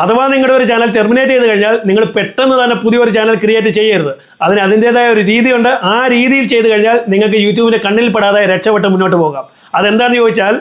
അഥവാ നിങ്ങളുടെ ഒരു ചാനൽ ടെർമിനേറ്റ് ചെയ്ത് കഴിഞ്ഞാൽ നിങ്ങൾ പെട്ടെന്ന് തന്നെ പുതിയൊരു ചാനൽ ക്രിയേറ്റ് ചെയ്യരുത്. അതിന് അതിൻ്റെതായ ഒരു രീതിയുണ്ട്. ആ രീതിയിൽ ചെയ്ത് കഴിഞ്ഞാൽ നിങ്ങൾക്ക് യൂട്യൂബിൻ്റെ കണ്ണിൽ പെടാതെ രക്ഷപ്പെട്ട് മുന്നോട്ട് പോകാം. അതെന്താണെന്ന് ചോദിച്ചാൽ,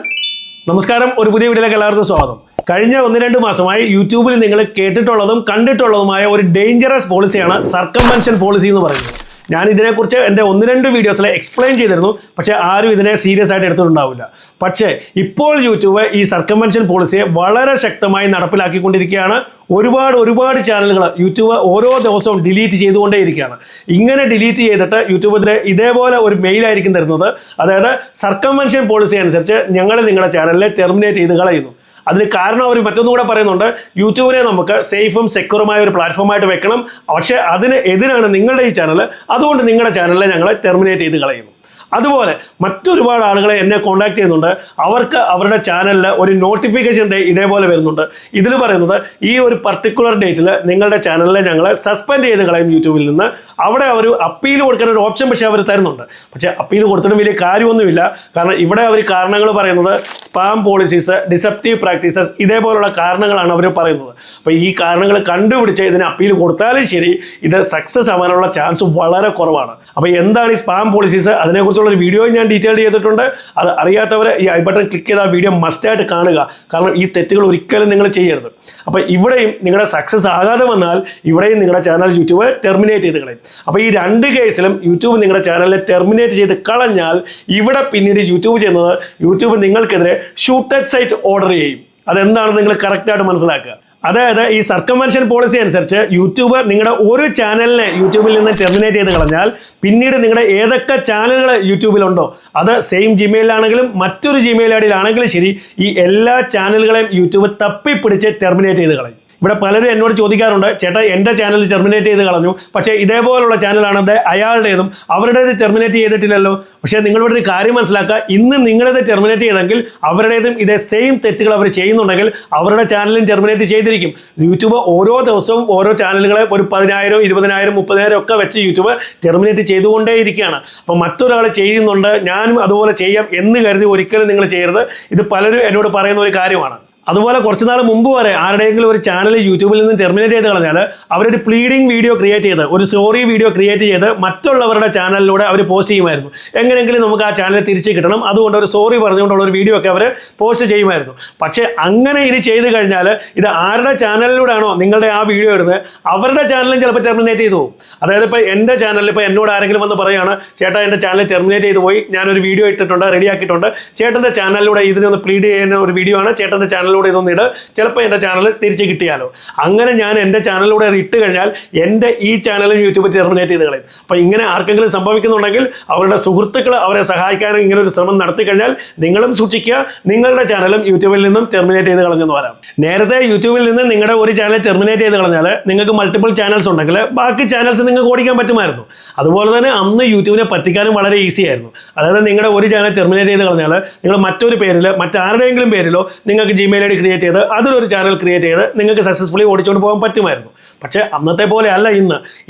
നമസ്കാരം, ഒരു പുതിയ വീഡിയോയിലേക്ക് എല്ലാവർക്കും സ്വാഗതം. കഴിഞ്ഞ 1-2 മാസമായി യൂട്യൂബിൽ നിങ്ങൾ കേട്ടിട്ടുള്ളതും കണ്ടിട്ടുള്ളതുമായ ഒരു ഡേഞ്ചറസ് പോളിസിയാണ് സർക്കംവെൻഷൻ പോളിസി എന്ന് പറയുന്നത്. ഞാൻ ഇതിനെക്കുറിച്ച് എൻ്റെ 1-2 വീഡിയോസിൽ എക്സ്പ്ലെയിൻ ചെയ്തിരുന്നു, പക്ഷേ ആരും ഇതിനെ സീരിയസ് ആയിട്ട് എടുത്തിട്ടുണ്ടാവില്ല. പക്ഷേ ഇപ്പോൾ യൂട്യൂബ് ഈ സർക്കംവെൻഷൻ പോളിസിയെ വളരെ ശക്തമായി നടപ്പിലാക്കിക്കൊണ്ടിരിക്കുകയാണ്. ഒരുപാട് ചാനലുകൾ യൂട്യൂബ് ഓരോ ദിവസവും ഡിലീറ്റ് ചെയ്തുകൊണ്ടേയിരിക്കുകയാണ്. ഇങ്ങനെ ഡിലീറ്റ് ചെയ്തിട്ട് യൂട്യൂബ് ഇതേപോലെ ഒരു മെയിലായിരിക്കും തരുന്നത്. അതായത് സർക്കംവെൻഷൻ പോളിസി അനുസരിച്ച് ഞങ്ങൾ നിങ്ങളുടെ ചാനലിനെ ടെർമിനേറ്റ് ചെയ്ത് കളയുന്നു. അതിന് കാരണം അവർ മറ്റൊന്നും കൂടെ പറയുന്നുണ്ട്, യൂട്യൂബിനെ നമുക്ക് സേഫും സെക്യൂറുമായ ഒരു പ്ലാറ്റ്ഫോമായിട്ട് വെക്കണം. പക്ഷേ അതിന് എതിരാണ് നിങ്ങളുടെ ഈ ചാനൽ, അതുകൊണ്ട് നിങ്ങളുടെ ചാനലിനെ ഞങ്ങൾ ടെർമിനേറ്റ് ചെയ്ത് കളയുന്നു. അതുപോലെ മറ്റൊരുപാട് ആളുകളെ എന്നെ കോൺടാക്ട് ചെയ്യുന്നുണ്ട്. അവർക്ക് അവരുടെ ചാനലിൽ ഒരു നോട്ടിഫിക്കേഷൻ ഇതേപോലെ വരുന്നുണ്ട്. ഇതിൽ പറയുന്നത് ഈ ഒരു പർട്ടിക്കുലർ ഡേറ്റിൽ നിങ്ങളുടെ ചാനലിനെ ഞങ്ങൾ സസ്പെൻഡ് ചെയ്ത് കളയും യൂട്യൂബിൽ നിന്ന്. അവിടെ അവർ അപ്പീൽ കൊടുക്കാൻ ഒരു ഓപ്ഷൻ പക്ഷേ അവർ തരുന്നുണ്ട്. പക്ഷേ അപ്പീൽ കൊടുത്തിട്ടും വലിയ കാര്യമൊന്നുമില്ല. കാരണം ഇവിടെ അവർ കാരണങ്ങൾ പറയുന്നത് സ്പാം പോളിസീസ്, ഡിസെപ്റ്റീവ് പ്രാക്ടീസസ്, ഇതേപോലുള്ള കാരണങ്ങളാണ് അവർ പറയുന്നത്. അപ്പോൾ ഈ കാരണങ്ങൾ കണ്ടുപിടിച്ച് ഇതിന് അപ്പീൽ കൊടുത്താലും ശരി, ഇത് സക്സസ് ആവാനുള്ള ചാൻസ് വളരെ കുറവാണ്. അപ്പോൾ എന്താണ് ഈ സ്പാം പോളിസീസ്, അതിനെക്കുറിച്ച് ഒരു വീഡിയോ ഞാൻ ഡീറ്റെയിൽ ചെയ്തിട്ടുണ്ട്. അത് അറിയാത്തവർ ഈ ഐ ബട്ടൺ ക്ലിക്ക് ചെയ്ത് ആ വീഡിയോ മസ്റ്റായിട്ട് കാണുക. കാരണം ഈ തെറ്റുകൾ ഒരിക്കലും നിങ്ങൾ ചെയ്യരുത്. അപ്പോൾ ഇവിടെയും നിങ്ങളുടെ സക്സസ് ആകാതെ വന്നാൽ ഇവിടെയും നിങ്ങളുടെ ചാനൽ യൂട്യൂബ് ടെർമിനേറ്റ് ചെയ്ത് കളയും. അപ്പോൾ ഈ 2 കേസിലും യൂട്യൂബ് നിങ്ങളുടെ ചാനലിനെ ടെർമിനേറ്റ് ചെയ്ത് കളഞ്ഞാൽ ഇവിടെ പിന്നീട് യൂട്യൂബ് ചെയ്യുന്നത്, യൂട്യൂബ് നിങ്ങൾക്കെതിരെ ഷൂട്ടഡ് സൈറ്റ് ഓർഡർ ചെയ്യും. അതെന്താണെന്ന് നിങ്ങൾ കറക്റ്റായിട്ട് മനസ്സിലാക്കുക. അതായത് ഈ സർക്കംവെൻഷൻ പോളിസി അനുസരിച്ച് യൂട്യൂബ് നിങ്ങളുടെ ഒരു ചാനലിനെ യൂട്യൂബിൽ നിന്ന് ടെർമിനേറ്റ് ചെയ്ത് കളഞ്ഞാൽ പിന്നീട് നിങ്ങളുടെ ഏതൊക്കെ ചാനലുകൾ യൂട്യൂബിലുണ്ടോ, അത് സെയിം ജിമെയിലാണെങ്കിലും മറ്റൊരു ജിമെയിൽ ഐഡിയിലാണെങ്കിലും ശരി, ഈ എല്ലാ ചാനലുകളെയും യൂട്യൂബ് തപ്പിപ്പിടിച്ച് ടെർമിനേറ്റ് ചെയ്ത് കളയും. ഇവിടെ പലരും എന്നോട് ചോദിക്കാറുണ്ട്, ചേട്ടാ എൻ്റെ ചാനൽ ടെർമിനേറ്റ് ചെയ്ത് കളഞ്ഞു, പക്ഷേ ഇതേപോലുള്ള ചാനലാണ് അയാളുടേതും, അവരുടേത് ടെർമിനേറ്റ് ചെയ്തിട്ടില്ലല്ലോ. പക്ഷേ നിങ്ങളിവിടെ ഒരു കാര്യം മനസ്സിലാക്കുക, ഇന്ന് നിങ്ങളത് ടെർമിനേറ്റ് ചെയ്തെങ്കിൽ അവരുടേതും ഇതേ സെയിം തെറ്റുകൾ അവർ ചെയ്യുന്നുണ്ടെങ്കിൽ അവരുടെ ചാനലും ടെർമിനേറ്റ് ചെയ്തിരിക്കും. യൂട്യൂബ് ഓരോ ദിവസവും ഓരോ ചാനലുകളെ ഒരു 10,000, 20,000, 30,000 ഒക്കെ വെച്ച് യൂട്യൂബ് ടെർമിനേറ്റ് ചെയ്തുകൊണ്ടേയിരിക്കുകയാണ്. അപ്പോൾ മറ്റൊരാൾ ചെയ്യുന്നുണ്ട്, ഞാനും അതുപോലെ ചെയ്യാം എന്ന് കരുതി ഒരിക്കലും നിങ്ങൾ ചെയ്യരുത്. ഇത് പലരും എന്നോട് പറയുന്ന ഒരു കാര്യമാണ്. അതുപോലെ കുറച്ച് നാൾ മുമ്പ് വരെ ആരുടെയെങ്കിലും ഒരു ചാനൽ യൂട്യൂബിൽ നിന്ന് ടെർമിനേറ്റ് ചെയ്ത് കളഞ്ഞാൽ അവരൊരു പ്ലീഡിങ് വീഡിയോ ക്രിയേറ്റ് ചെയ്ത്, ഒരു സോറി വീഡിയോ ക്രിയേറ്റ് ചെയ്ത് മറ്റുള്ളവരുടെ ചാനലിലൂടെ അവർ പോസ്റ്റ് ചെയ്യുമായിരുന്നു. എങ്ങനെയെങ്കിലും നമുക്ക് ആ ചാനൽ തിരിച്ച് കിട്ടണം, അതുകൊണ്ട് ഒരു സോറി പറഞ്ഞുകൊണ്ടുള്ള ഒരു വീഡിയോ ഒക്കെ അവർ പോസ്റ്റ് ചെയ്യുമായിരുന്നു. പക്ഷേ അങ്ങനെ ഇനി ചെയ്ത് കഴിഞ്ഞാൽ ഇത് ആരുടെ ചാനലിലൂടെയാണോ നിങ്ങളുടെ ആ വീഡിയോ ഇടുന്നത്, അവരുടെ ചാനലും ചിലപ്പോൾ ടെർമിനേറ്റ് ചെയ്തു പോകും. അതായത് ഇപ്പോൾ എൻ്റെ ചാനലിൽ ഇപ്പോൾ എന്നോട് ആരെങ്കിലും വന്ന് പറയുകയാണ്, ചേട്ടാ എൻ്റെ ചാനൽ ടെർമിനേറ്റ് ചെയ്ത് പോയി, ഞാനൊരു വീഡിയോ ഇട്ടിട്ടുണ്ട്, റെഡിയാക്കിയിട്ടുണ്ട്, ചേട്ടൻ്റെ ചാനലിലൂടെ ഇതിനൊന്ന് പ്ലീഡ് ചെയ്യുന്ന ഒരു വീഡിയോ ആണ്, ചേട്ടൻ്റെ ചാനലിലൂടെ ഇതൊന്നും ഇട്, ചിലപ്പോൾ എൻ്റെ ചാനൽ തിരിച്ച് കിട്ടിയാലോ. അങ്ങനെ ഞാൻ എൻ്റെ ചാനലിലൂടെ അത് ഇട്ട് കഴിഞ്ഞാൽ എൻ്റെ ഈ ചാനലും യൂട്യൂബ് ടെർമിനേറ്റ് ചെയ്ത് കളയും. അപ്പോൾ ഇങ്ങനെ ആർക്കെങ്കിലും സംഭവിക്കുന്നുണ്ടെങ്കിൽ അവരുടെ സുഹൃത്തുക്കൾ അവരെ സഹായിക്കാനും ഇങ്ങനെ ഒരു ശ്രമം നടത്തി കഴിഞ്ഞാൽ നിങ്ങളും സൂക്ഷിക്കുക, നിങ്ങളുടെ ചാനലും യൂട്യൂബിൽ നിന്നും ടെർമിനേറ്റ് ചെയ്ത് കളഞ്ഞെന്ന് വരാം. നേരത്തെ യൂട്യൂബിൽ നിന്ന് നിങ്ങളുടെ ഒരു ചാനൽ ടെർമിനേറ്റ് ചെയ്ത് കളഞ്ഞാൽ നിങ്ങൾക്ക് മൾട്ടിപ്പിൾ ചാനൽസ് ഉണ്ടെങ്കിൽ ബാക്കി ചാനൽസ് നിങ്ങൾക്ക് ഓടിക്കാൻ പറ്റുമായിരുന്നു. അതുപോലെ തന്നെ അന്ന് യൂട്യൂബിനെ പറ്റിക്കാനും വളരെ ഈസി ആയിരുന്നു. അതായത് നിങ്ങളുടെ ഒരു ചാനൽ ടെർമിനേറ്റ് ചെയ്ത് കളഞ്ഞാൽ നിങ്ങൾ മറ്റൊരു പേരിൽ, മറ്റാരുടെയെങ്കിലും പേരിലോ നിങ്ങൾക്ക് ജിമെയിൽ ഐ ഡി ക്രിയേറ്റ് ചെയ്ത് അതിലൊരു ചാനൽ ക്രിയേറ്റ് ചെയ്ത് നിങ്ങൾക്ക് സക്സസ്ഫുള്ളി ഓടിച്ചുകൊണ്ട് പോകാൻ പറ്റുമായിരുന്നു. പക്ഷേ അന്നത്തെ പോലെ അല്ല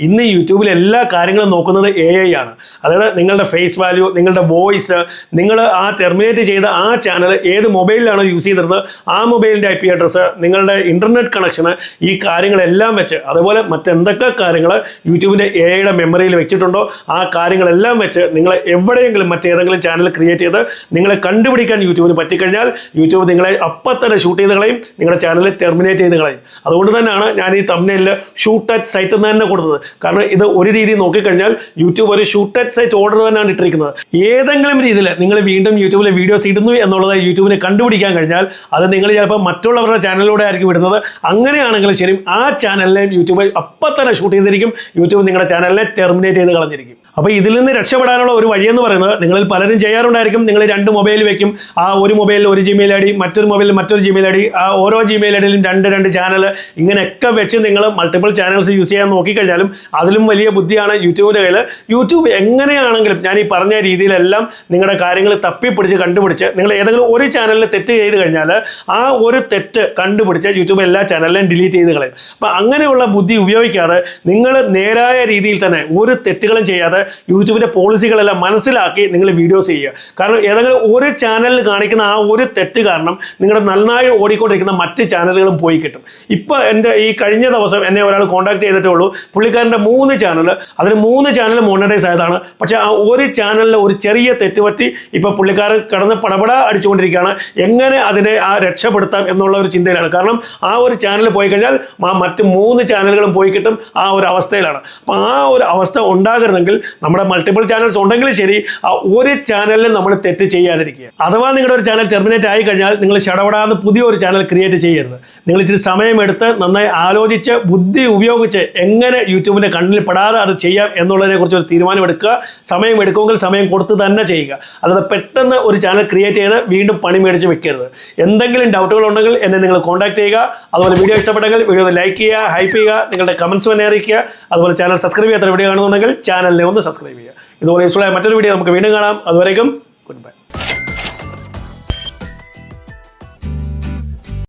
ഇന്ന് യൂട്യൂബിൽ എല്ലാ കാര്യങ്ങളും നോക്കുന്നത് AI ആണ്. അതായത് നിങ്ങളുടെ ഫേസ് വാല്യൂ, നിങ്ങളുടെ വോയിസ്, നിങ്ങൾ ആ ടെർമിനേറ്റ് ചെയ്ത ആ ചാനൽ ഏത് മൊബൈലിലാണോ യൂസ് ചെയ്തിരുന്നത് ആ മൊബൈലിൻ്റെ IP അഡ്രസ്സ്, നിങ്ങളുടെ ഇൻ്റർനെറ്റ് കണക്ഷന്, ഈ കാര്യങ്ങളെല്ലാം വെച്ച്, അതുപോലെ മറ്റെന്തൊക്കെ കാര്യങ്ങൾ യൂട്യൂബിൻ്റെ AIയുടെ മെമ്മറിയിൽ വെച്ചിട്ടുണ്ടോ ആ കാര്യങ്ങളെല്ലാം വെച്ച് നിങ്ങൾ എവിടെയെങ്കിലും മറ്റേതെങ്കിലും ചാനൽ ക്രിയേറ്റ് ചെയ്ത് നിങ്ങളെ കണ്ടുപിടിക്കാൻ യൂട്യൂബിന് പറ്റിക്കഴിഞ്ഞാൽ യൂട്യൂബ് നിങ്ങളെ അപ്പം തന്നെ ഷൂട്ട് ചെയ്ത് കളയും, നിങ്ങളുടെ ചാനൽ ടെർമിനേറ്റ് ചെയ്ത് കളയും. അതുകൊണ്ട് തന്നെയാണ് ഞാൻ ഈ തംബ്നെയിലിൽ ഷൂട്ട് അറ്റ് സൈറ്റ് എന്ന് തന്നെ കൊടുത്തത്. കാരണം ഇത് ഒരു രീതി നോക്കിക്കഴിഞ്ഞാൽ യൂട്യൂബ് ഒരു ഷൂട്ട് അറ്റ് സൈറ്റ് ഓർഡർ തന്നെയാണ് ഇട്ടിരിക്കുന്നത്. ഏതെങ്കിലും രീതിയിൽ നിങ്ങൾ വീണ്ടും യൂട്യൂബിലെ വീഡിയോസ് ഇടുന്നു എന്നുള്ളത് യൂട്യൂബിനെ കണ്ടുപിടിക്കാൻ കഴിഞ്ഞാൽ അത് നിങ്ങൾ ചിലപ്പോൾ മറ്റുള്ളവരുടെ ചാനലിലൂടെ ആയിരിക്കും ഇടുന്നത്. അങ്ങനെയാണെങ്കിൽ ശരി, ആ ചാനലിനെ യൂട്യൂബ് അപ്പം തന്നെ ഷൂട്ട് ചെയ്തിരിക്കും, യൂട്യൂബ് നിങ്ങളുടെ ചാനലിനെ ടെർമിനേറ്റ് ചെയ്ത് കളഞ്ഞിരിക്കും. അപ്പോൾ ഇതിൽ നിന്ന് രക്ഷപ്പെടാനുള്ള ഒരു വഴിയെന്ന് പറയുന്നത്, നിങ്ങളിൽ പലരും ചെയ്യാറുണ്ടായിരിക്കും, നിങ്ങൾ 2 മൊബൈൽ വെക്കും, ആ ഒരു മൊബൈലിൽ ഒരു ജിമെയിൽ ഐ ഡി, മറ്റൊരു മൊബൈലിൽ മറ്റൊരു ജിമെയിൽ ഐ ഡി, ആ ഓരോ ജിമെയിൽ ഐഡിയിലും 2 ചാനൽ, ഇങ്ങനെയൊക്കെ വെച്ച് നിങ്ങൾ മൾട്ടിപ്പിൾ ചാനൽസ് യൂസ് ചെയ്യാൻ നോക്കിക്കഴിഞ്ഞാലും അതിലും വലിയ ബുദ്ധിയാണ് യൂട്യൂബിൻ്റെ കയ്യിൽ. യൂട്യൂബ് എങ്ങനെയാണെങ്കിലും ഞാൻ ഈ പറഞ്ഞ രീതിയിലെല്ലാം നിങ്ങളുടെ കാര്യങ്ങൾ തപ്പിപ്പിടിച്ച് കണ്ടുപിടിച്ച്, നിങ്ങൾ ഏതെങ്കിലും ഒരു ചാനലിൽ തെറ്റ് ചെയ്ത് കഴിഞ്ഞാൽ ആ ഒരു തെറ്റ് കണ്ടുപിടിച്ച് യൂട്യൂബ് എല്ലാ ചാനലിലും ഡിലീറ്റ് ചെയ്ത് കളയും. അപ്പോൾ അങ്ങനെയുള്ള ബുദ്ധി ഉപയോഗിക്കാതെ നിങ്ങൾ നേരായ രീതിയിൽ തന്നെ ഒരു തെറ്റുകളും ചെയ്യാതെ യൂട്യൂബിൻ്റെ പോളിസികളെല്ലാം മനസ്സിലാക്കി നിങ്ങൾ വീഡിയോസ് ചെയ്യുക. കാരണം ഏതെങ്കിലും ഒരു ചാനലിൽ കാണിക്കുന്ന ആ ഒരു തെറ്റ് കാരണം നിങ്ങളുടെ നന്നായി ഓടിക്കൊണ്ടിരിക്കുന്ന മറ്റ് ചാനലുകളും പോയി കിട്ടും. ഇപ്പോൾ എൻ്റെ ഈ കഴിഞ്ഞ ദിവസം എന്നെ ഒരാൾ കോൺടാക്ട് ചെയ്തിട്ടേ ഉള്ളൂ. പുള്ളിക്കാരൻ്റെ 3 ചാനൽ, അതിന് 3 ചാനൽ മോണിറ്റൈസ് ആയതാണ്. പക്ഷേ ആ ഒരു ചാനലിൽ ഒരു ചെറിയ തെറ്റ് പറ്റി ഇപ്പോൾ പുള്ളിക്കാരൻ കിടന്ന് പടപട അടിച്ചുകൊണ്ടിരിക്കുകയാണ്. എങ്ങനെ അതിനെ രക്ഷപ്പെടുത്താം എന്നുള്ള ഒരു ചിന്തയിലാണ്. കാരണം ആ ഒരു ചാനൽ പോയി കഴിഞ്ഞാൽ മറ്റ് 3 ചാനലുകളും പോയി കിട്ടും. ആ ഒരു അവസ്ഥയിലാണ്. അപ്പോൾ ആ ഒരു അവസ്ഥ ഉണ്ടാകരുതെങ്കിൽ നമ്മുടെ മൾട്ടിപ്പിൾ ചാനൽസ് ഉണ്ടെങ്കിലും ശരി, ആ ഒരു ചാനലിൽ നമ്മൾ തെറ്റ് ചെയ്യാതിരിക്കുക. അഥവാ നിങ്ങളുടെ ഒരു ചാനൽ ടെർമിനേറ്റ് ആയി കഴിഞ്ഞാൽ നിങ്ങൾ ഷടപടാന്ന് പുതിയൊരു ചാനൽ ക്രിയേറ്റ് ചെയ്യരുത്. നിങ്ങൾ ഇച്ചിരി സമയമെടുത്ത് നന്നായി ആലോചിച്ച് ബുദ്ധി ഉപയോഗിച്ച് എങ്ങനെ യൂട്യൂബിൻ്റെ കണ്ണിൽ പെടാതെ അത് ചെയ്യാം എന്നുള്ളതിനെക്കുറിച്ച് ഒരു തീരുമാനമെടുക്കുക. സമയം എടുക്കുമെങ്കിൽ സമയം കൊടുത്ത് തന്നെ ചെയ്യുക. അല്ലാതെ പെട്ടെന്ന് ഒരു ചാനൽ ക്രിയേറ്റ് ചെയ്ത് വീണ്ടും പണി മേടിച്ച് വെക്കരുത്. എന്തെങ്കിലും ഡൗട്ടുകൾ ഉണ്ടെങ്കിൽ എന്നെ നിങ്ങൾ കോൺടാക്ട് ചെയ്യുക. അതുപോലെ വീഡിയോ ഇഷ്ടപ്പെട്ടെങ്കിൽ വീഡിയോ ലൈക്ക് ചെയ്യുക, ഹൈപ്പ് ചെയ്യുക, നിങ്ങളുടെ കമൻസ് തന്നെ അറിയിക്കുക. അതുപോലെ ചാനൽ സബ്സ്ക്രൈബ് ചെയ്യാത്ത വീഡിയോ കാണുന്നുണ്ടെങ്കിൽ ചാനലിനെ ഒന്ന് സബ്സ്ക്രൈബ് ചെയ്യുക. ഇതുപോലെ യൂസ്ഫുൾ ആയ മറ്റൊരു വീഡിയോ നമുക്ക് വീണ്ടും കാണാം. അതുവരേക്കും ഗുഡ് ബൈ.